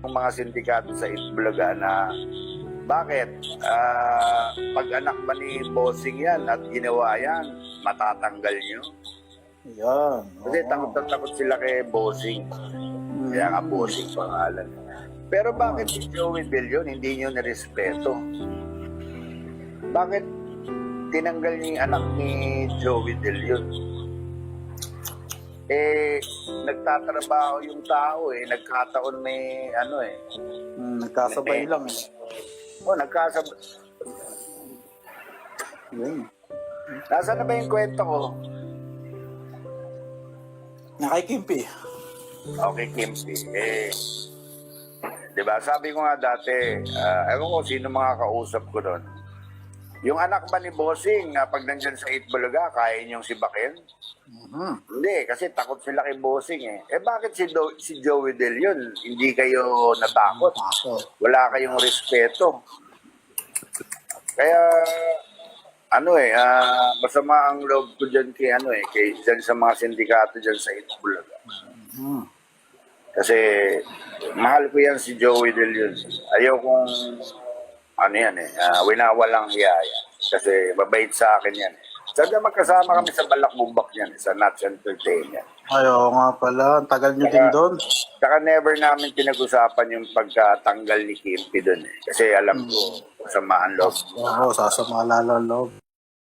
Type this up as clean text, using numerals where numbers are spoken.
ng mga sindikato sa Itbulaga na bakit pag anak ba ni Bossing yan at ginawa yan, matatanggal nyo? Yan. Kasi takot na takot sila kay Bossing. Kaya nga Bossing pangalan. Pero bakit si Joey De Leon hindi nyo nirespeto? Bakit tinanggal niyo yung anak ni Joey De Leon? Nagtatrabaho yung tao nagkataon may Nagkasabay lang eh. Nagkasabay. Yun. Nasaan na ba yung kwento ko? Nakikimpi. Okay, Kimsey. Diba, sabi ko nga dati, ewan ko sino mga kausap ko doon. Yung anak ba ni Bossing, pag nandyan sa Itbulaga, kaya niyong sibakin? Hindi, kasi takot sila kay Bossing bakit si Joey De Leon, hindi kayo natakot? Wala kayong respeto. Kaya, masama ang loob ko dyan kay dyan sa mga sindikato dyan sa Itbulaga. Kasi, mahal ko yan si Joey De Leon. Ayaw kong, winawalang hiyaya. Kasi, mabait sa akin yan. Sana magkasama kami sa Balakbubak yan, sa Nuts Entertainment. Ayaw nga pala, ang tagal nyo din doon. Saka never namin pinag-usapan yung pagkatanggal ni Kimpi doon Kasi alam ko, samaan loob. Oo, sasama lalo ang loob.